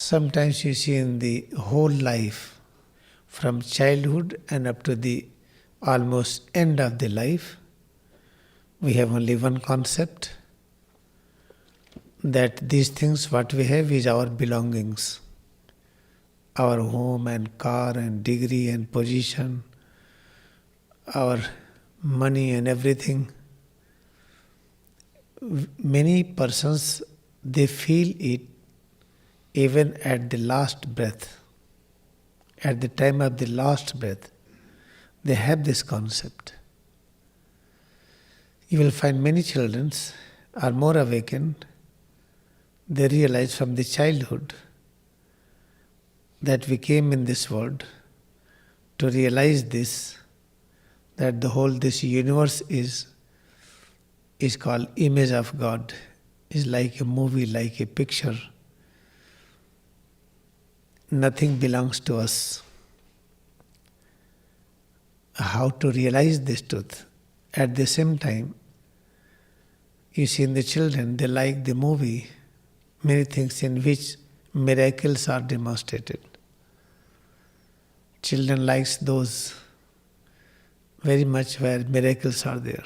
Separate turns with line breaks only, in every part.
Sometimes you see in the whole life, from childhood and up to the almost end of the life, we have only one concept, that these things what we have is our belongings, our home and car and degree and position, our money and everything. Many persons, they feel it even at the last breath. At the time of the last breath, they have this concept. You will find many children are more awakened. They realize from the childhood that we came in this world to realize this, that the whole this universe is called image of God, is like a movie, like a picture. Nothing belongs to us. How to realize this truth? At the same time, you see in the children, they like the movie, many things in which miracles are demonstrated. Children likes those very much where miracles are there.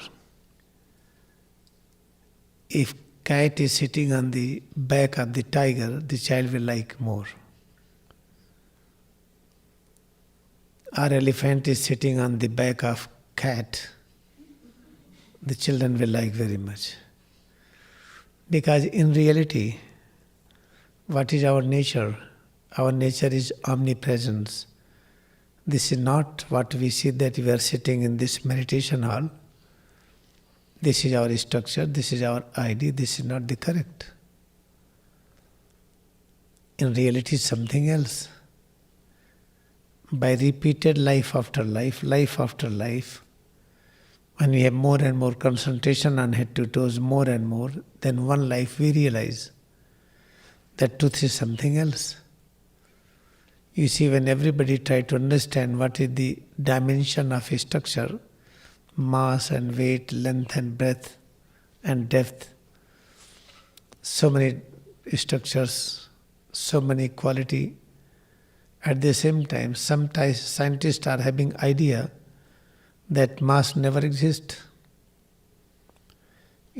If cat is sitting on the back of the tiger, the child will like more. Or elephant is sitting on the back of cat, the children will like very much. Because in reality, what is our nature? Our nature is omnipresence. This is not what we see that we are sitting in this meditation hall. This is our structure, this is our ID, this is not the correct. In reality, something else. By repeated life after life, when we have more and more concentration on head to toes, more and more, then one life we realize that truth is something else. You see, when everybody tries to understand what is the dimension of a structure, mass and weight, length and breadth and depth, so many structures, so many quality. At the same time, sometimes scientists are having idea that mass never exists,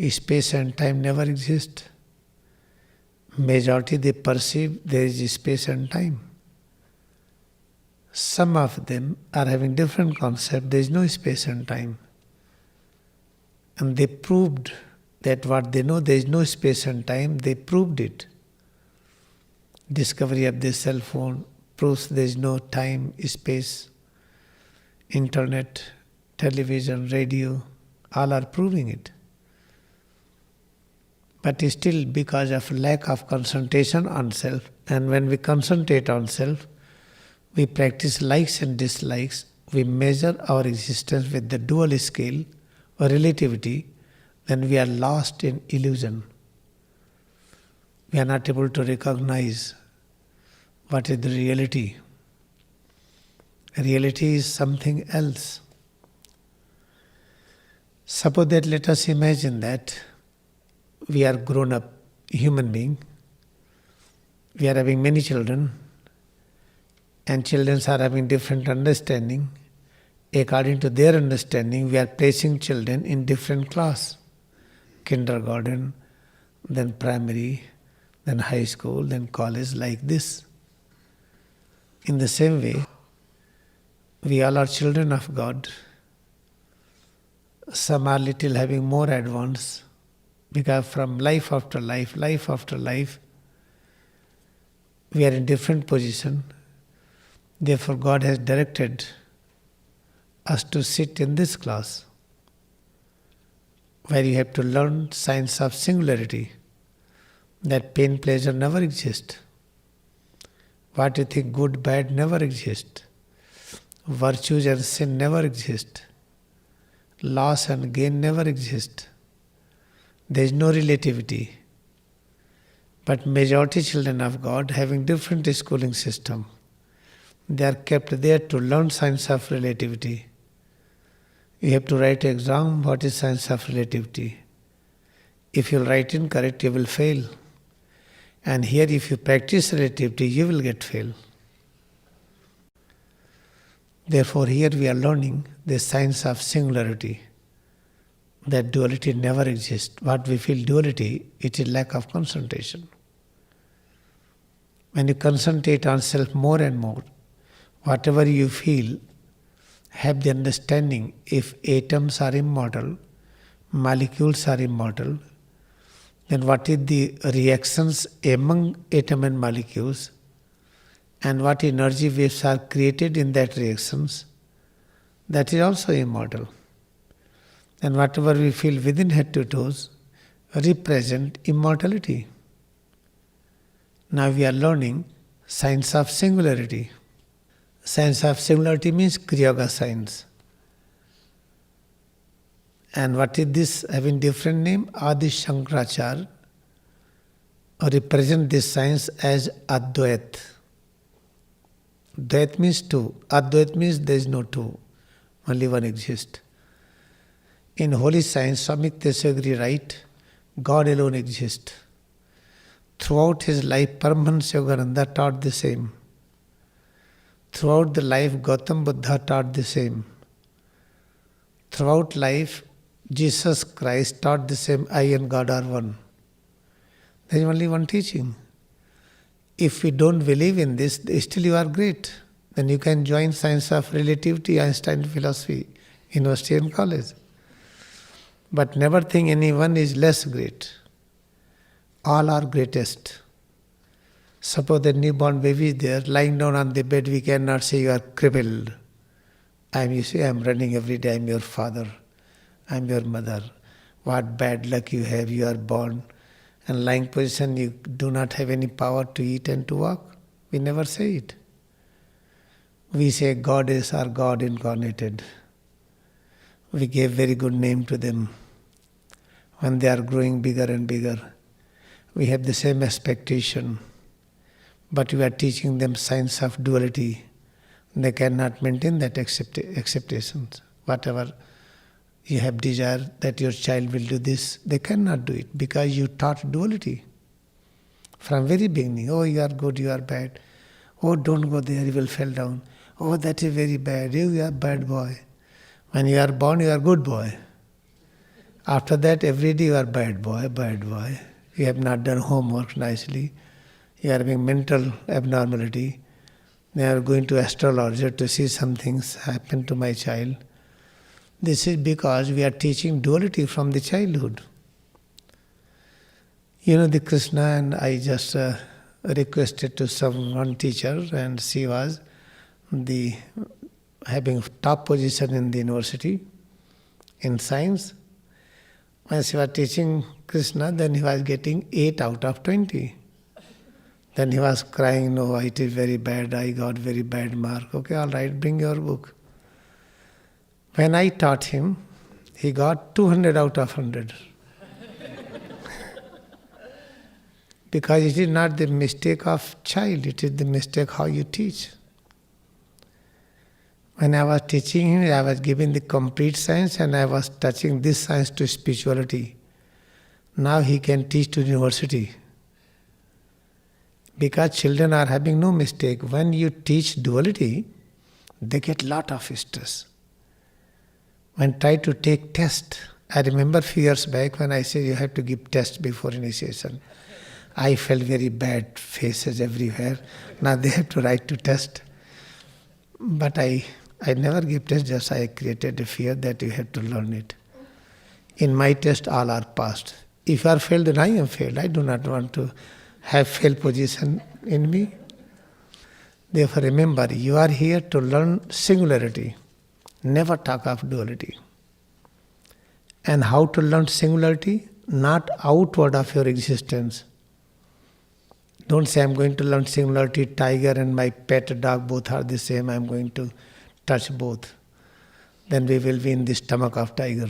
space and time never exist. Majority they perceive there is space and time. Some of them are having different concept, there is no space and time. And they proved that what they know, there is no space and time, they proved it. Discovery of the cell phone proves there is no time, space, internet, television, radio, all are proving it. But still, because of lack of concentration on self, and when we concentrate on self, we practice likes and dislikes, we measure our existence with the dual scale or relativity, then we are lost in illusion. We are not able to recognize what is the reality. Reality is something else. Suppose that, let us imagine that we are grown up human being, we are having many children, and children are having different understanding. According to their understanding, we are placing children in different class. Kindergarten, then primary, then high school, then college, like this. In the same way, we all are children of God. Some are little having more advanced, because from life after life, we are in different position. Therefore, God has directed us to sit in this class, where you have to learn science of singularity, that pain, pleasure never exist. What you think good, bad never exist. Virtues and sin never exist. Loss and gain never exist. There is no relativity. But majority children of God having different schooling system, they are kept there to learn science of relativity. You have to write an exam, what is science of relativity? If you write incorrect, you will fail. And here if you practice relativity, you will get fail. Therefore here we are learning the science of singularity, that duality never exists. What we feel duality, it is lack of concentration. When you concentrate on self more and more, whatever you feel, have the understanding, if atoms are immortal, molecules are immortal, then what is the reactions among atom and molecules, and what energy waves are created in that reactions, that is also immortal. And whatever we feel within head to toes represent immortality. Now we are learning science of singularity. Science of singularity means Kriyoga science. And what is this having different name? Adi Shankaracharya represent this science as Advait. Dvait means two. Advait means there is no two. Only one exists. In holy science, Swami Tesagiri write, God alone exists. Throughout his life, Paramahansa Yogananda taught the same. Throughout the life, Gautam Buddha taught the same. Throughout life, Jesus Christ taught the same, I and God are one. There is only one teaching. If we don't believe in this, still you are great. Then you can join science of relativity, Einstein philosophy, university and college. But never think anyone is less great. All are greatest. Suppose the newborn baby is there, lying down on the bed, we cannot say you are crippled. I am running every day, I am your father, I am your mother. What bad luck you have, you are born. And lying position, you do not have any power to eat and to walk. We never say it. We say God is our God incarnated. We gave very good name to them. When they are growing bigger and bigger, we have the same expectation. But we are teaching them science of duality. They cannot maintain that acceptations. Whatever you have desire that your child will do this, they cannot do it because you taught duality. From very beginning, oh you are good, you are bad. Oh don't go there, you will fall down. Oh that is very bad, you are bad boy. When you are born, you are good boy. After that, every day you are bad boy, bad boy. You have not done homework nicely. You are having mental abnormality. They are going to astrologer to see some things happen to my child. This is because we are teaching duality from the childhood. You know the Krishna, and I just requested to one teacher, and she was having top position in the university in science. When she was teaching Krishna, then he was getting 8 out of 20. Then he was crying, no, it is very bad, I got very bad mark. Okay, all right, bring your book. When I taught him, he got 200 out of 100. Because it is not the mistake of child, it is the mistake how you teach. When I was teaching him, I was giving the complete science and I was touching this science to spirituality. Now he can teach to university. Because children are having no mistake. When you teach duality, they get lot of stress. When try to take test, I remember few years back when I said you have to give test before initiation. I felt very bad faces everywhere. Now they have to write to test. But I never give test, just I created a fear that you have to learn it. In my test, all are passed. If you are failed, then I am failed. I do not want to have failed position in me. Therefore, remember, you are here to learn singularity. Never talk of duality. And how to learn singularity? Not outward of your existence. Don't say, I am going to learn singularity, tiger and my pet dog both are the same, I am going to touch both. Then we will be in the stomach of tiger.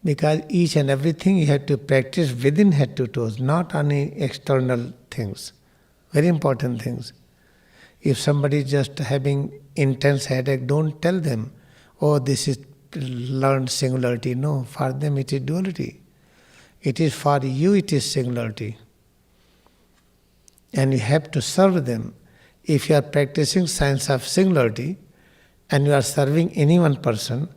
Because each and everything you have to practice within head to toes, not any external things. Very important things. If somebody is just having intense headache, don't tell them, oh, this is learned singularity. No, for them it is duality. It is for you, it is singularity. and you have to serve them. If you are practicing science of singularity and you are serving any one person,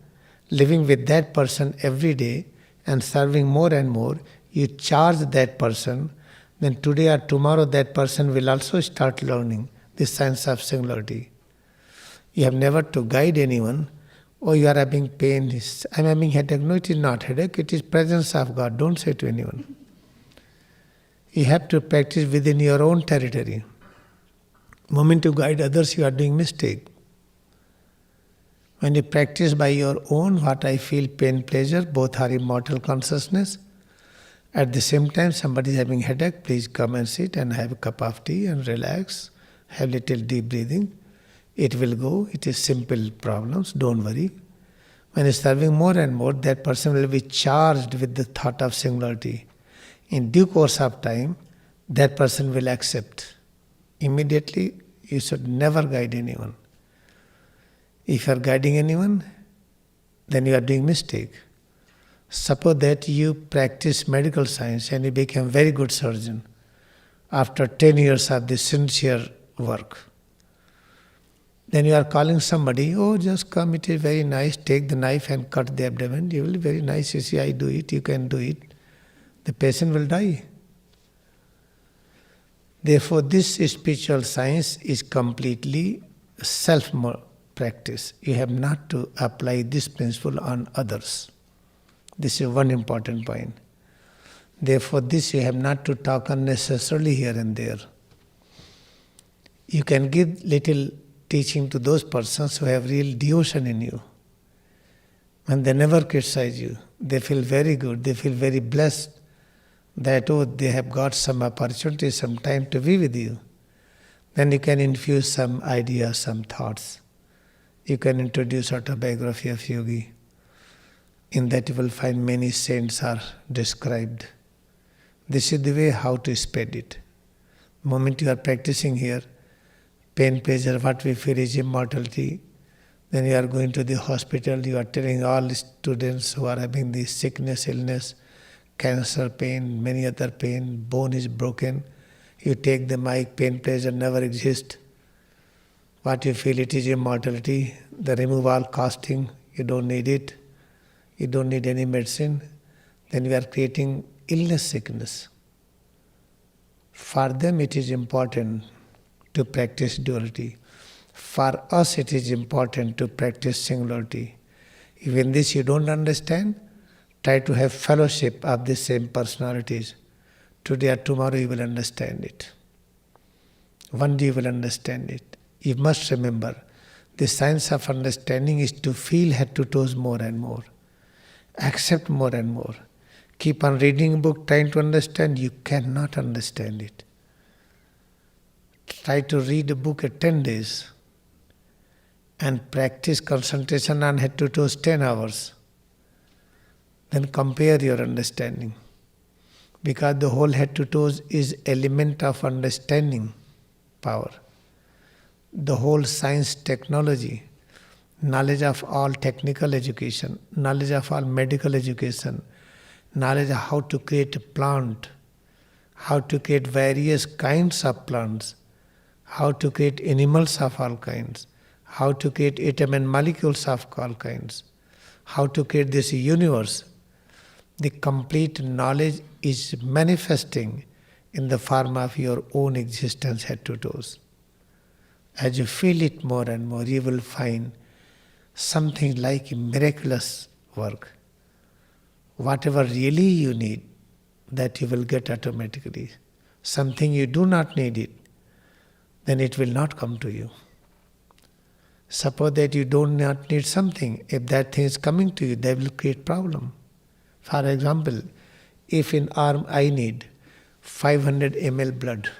living with that person every day and serving more and more, you charge that person, then today or tomorrow that person will also start learning the science of singularity. You have never to guide anyone. Oh, you are having pain. I am having headache. No, it is not headache. It is presence of God. Don't say to anyone. You have to practice within your own territory. Moment you guide others, you are doing mistake. When you practice by your own, what I feel, pain, pleasure, both are immortal consciousness. At the same time, somebody is having headache, please come and sit and have a cup of tea and relax. Have little deep breathing. It will go. It is simple problems. Don't worry. When you are serving more and more, that person will be charged with the thought of singularity. In due course of time, that person will accept. Immediately, you should never guide anyone. If you are guiding anyone, then you are doing mistake. Suppose that you practice medical science and you become a very good surgeon after 10 years of this sincere work. Then you are calling somebody, oh, just come, it is very nice, take the knife and cut the abdomen. You will be very nice, you see, I do it, you can do it. The patient will die. Therefore, this spiritual science is completely self-practice. You have not to apply this principle on others. This is one important point. Therefore, this you have not to talk unnecessarily here and there. You can give little teaching to those persons who have real devotion in you. And they never criticize you. They feel very good. They feel very blessed that, oh, they have got some opportunity, some time to be with you. Then you can infuse some ideas, some thoughts. You can introduce autobiography of yogi. In that you will find many saints are described. This is the way how to spread it. The moment you are practicing here, pain, pleasure, what we feel is immortality. Then you are going to the hospital, you are telling all students who are having this sickness, illness, cancer, pain, many other pain, bone is broken. You take the mic, pain, pleasure never exist. What you feel, it is immortality. The remove all casting, you don't need it. You don't need any medicine. Then you are creating illness, sickness. For them it is important to practice duality. For us it is important to practice singularity. Even this you don't understand, try to have fellowship of the same personalities. Today or tomorrow you will understand it. One day you will understand it. You must remember, the science of understanding is to feel head to toes more and more. Accept more and more. Keep on reading a book, trying to understand, you cannot understand it. Try to read a book at 10 days and practice concentration on head to toes 10 hours. Then compare your understanding. Because the whole head to toes is element of understanding power. The whole science, technology, knowledge of all technical education, knowledge of all medical education, knowledge of how to create a plant, how to create various kinds of plants, how to create animals of all kinds, how to create atom and molecules of all kinds, how to create this universe. The complete knowledge is manifesting in the form of your own existence head to toes. As you feel it more and more, you will find something like miraculous work. Whatever really you need, that you will get automatically. Something you do not need it, then it will not come to you. Suppose that you do not need something, if that thing is coming to you, that will create problem. For example, if in arm I need 500 ml blood,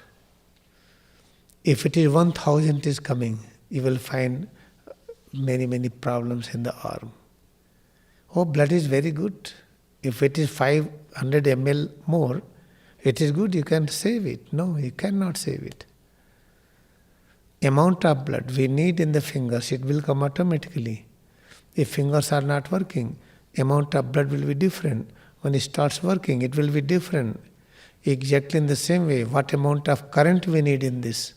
if it is 1000 is coming, you will find many problems in the arm. Oh, blood is very good. If it is 500 ml more, it is good, you can save it. No, you cannot save it. Amount of blood we need in the fingers, it will come automatically. If fingers are not working, amount of blood will be different. When it starts working, it will be different. Exactly in the same way, what amount of current we need in this,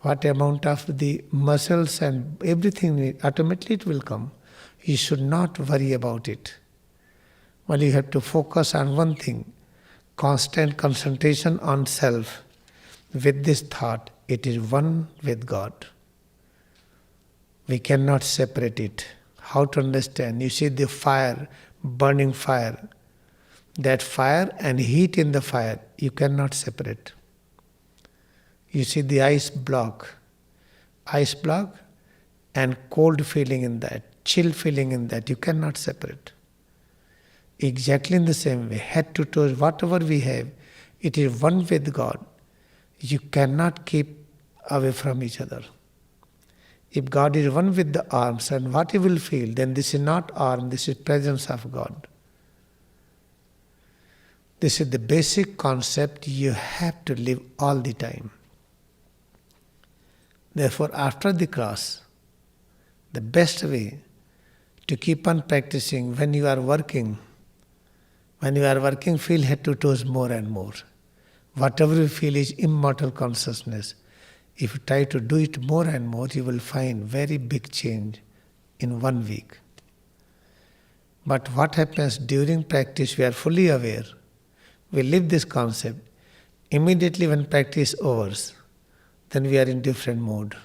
what amount of the muscles and everything, automatically it will come. You should not worry about it. Well, you have to focus on one thing, constant concentration on self. With this thought, it is one with God. We cannot separate it. How to understand? You see the fire, burning fire. That fire and heat in the fire, you cannot separate. You see the ice block and cold feeling in that, chill feeling in that, you cannot separate. Exactly in the same way, head to toes, whatever we have, it is one with God. You cannot keep away from each other. If God is one with the arms, and what you will feel, then this is not arm, this is presence of God. This is the basic concept you have to live all the time. Therefore, after the cross, the best way to keep on practicing when you are working, feel head to toes more and more. Whatever you feel is immortal consciousness. If you try to do it more and more, you will find very big change in 1 week. But what happens during practice, we are fully aware. We live this concept. Immediately when practice overs, then we are in different mode.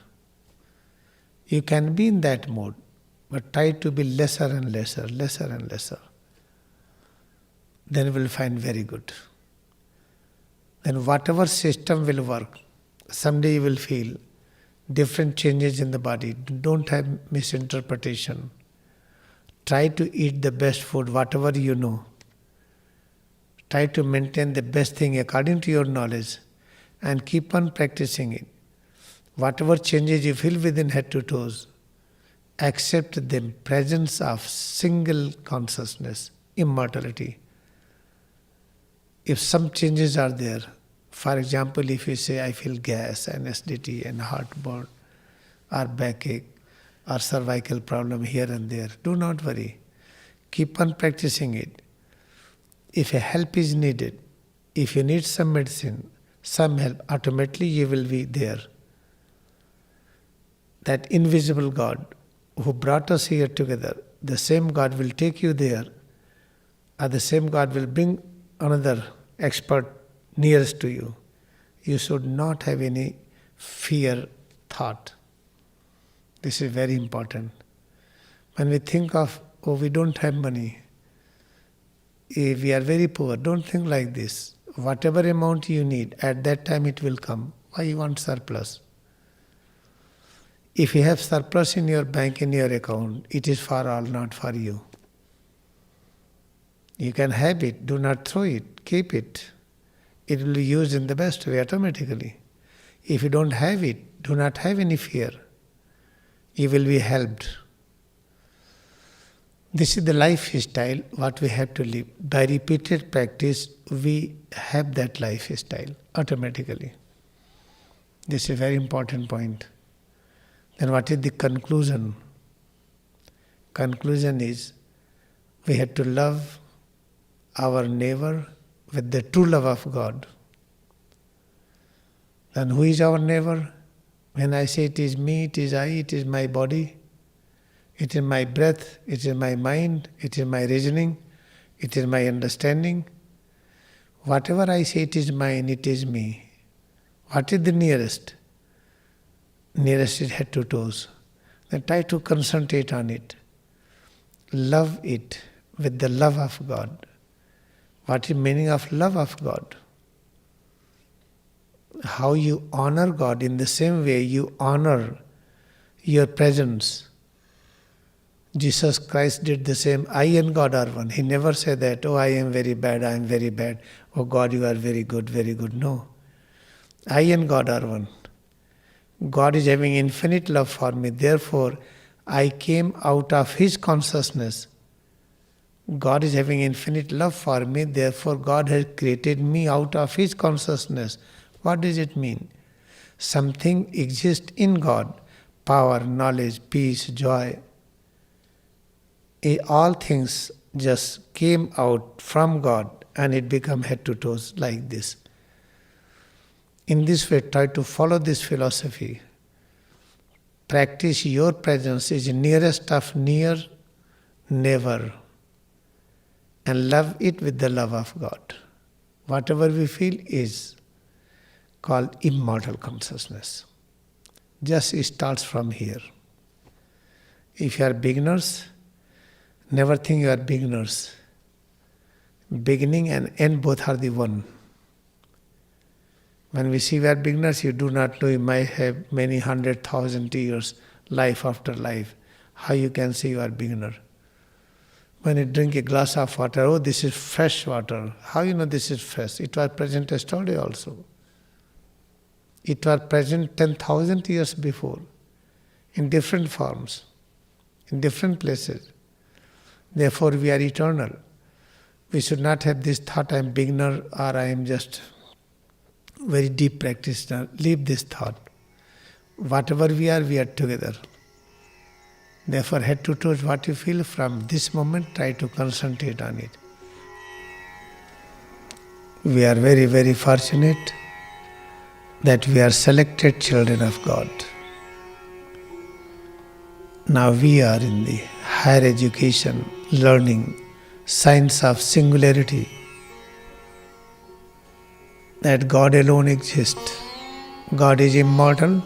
You can be in that mode, but try to be lesser and lesser. Then you will find very good. Then whatever system will work, someday you will feel different changes in the body. Don't have misinterpretation. Try to eat the best food, whatever you know. Try to maintain the best thing according to your knowledge and keep on practicing it. Whatever changes you feel within head to toes, accept the presence of single consciousness, immortality. If some changes are there, for example, if you say, I feel gas and acidity and heartburn or backache or cervical problem here and there, do not worry. Keep on practicing it. If a help is needed, if you need some medicine, some help, automatically you will be there. That invisible God who brought us here together, the same God will take you there, or the same God will bring another expert nearest to you. You should not have any fear thought. This is very important. When we think of, we don't have money, if we are very poor, don't think like this. Whatever amount you need, at that time it will come. Why you want surplus? If you have surplus in your bank, in your account, it is for all, not for you. You can have it, do not throw it, keep it. It will be used in the best way automatically. If you don't have it, do not have any fear. You will be helped. This is the lifestyle what we have to live. By repeated practice, we have that lifestyle automatically. This is a very important point. Then what is the conclusion? Conclusion is, we have to love our neighbor with the true love of God. Then who is our neighbor? When I say it is me, it is I, it is my body, it is my breath, it is my mind, it is my reasoning, it is my understanding. Whatever I say it is mine, it is me. What is the nearest? Nearest is head to toes. Then try to concentrate on it. Love it with the love of God. What is meaning of love of God? How you honor God, in the same way you honor your presence. Jesus Christ did the same. I and God are one. He never said that, I am very bad, I am very bad. Oh God, you are very good, very good. No. I and God are one. God is having infinite love for me. Therefore, I came out of His consciousness. God is having infinite love for me. Therefore, God has created me out of His consciousness. What does it mean? Something exists in God. Power, knowledge, peace, joy. All things just came out from God and it becomes head to toes like this. In this way, try to follow this philosophy. Practice your presence is nearest of near, never. And love it with the love of God. Whatever we feel is called immortal consciousness. Just it starts from here. If you are beginners, never think you are beginners. Beginning and end both are the one. When we see we are beginners, you do not know you might have many 100,000 years, life after life. How you can say you are beginner? When you drink a glass of water, oh, this is fresh water. How you know this is fresh? It was present yesterday also. It was present 10,000 years before, in different forms, in different places. Therefore, we are eternal. We should not have this thought, I am beginner or I am just very deep practitioner. Leave this thought. Whatever we are together. Therefore, head to toes, what you feel from this moment, try to concentrate on it. We are very, very fortunate that we are selected children of God. Now we are in the higher education, learning science of singularity, that God alone exists. God is immortal.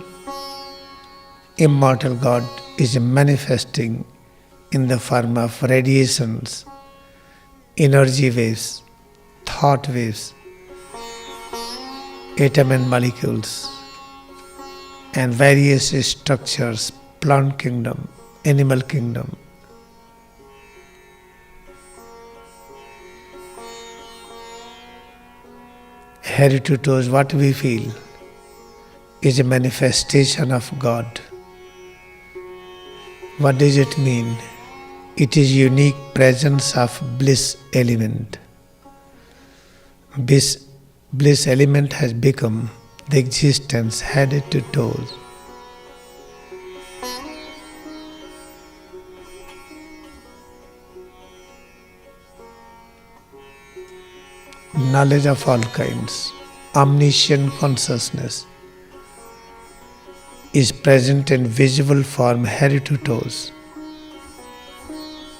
Immortal God is manifesting in the form of radiations, energy waves, thought waves, atom and molecules, and various structures, plant kingdom, animal kingdom. Head to toes, what we feel is a manifestation of God. What does it mean? It is unique presence of bliss element. Bliss element has become the existence head to toes. Knowledge of all kinds, omniscient consciousness is present in visible form head to toes.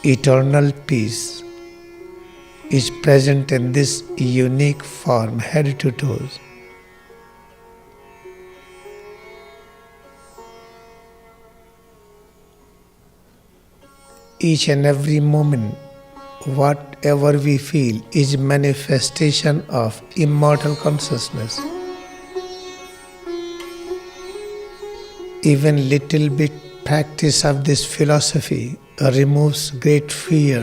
Eternal peace is present in this unique form head to toes. Each and every moment, whatever we feel is manifestation of immortal consciousness. Even little bit practice of this philosophy removes great fear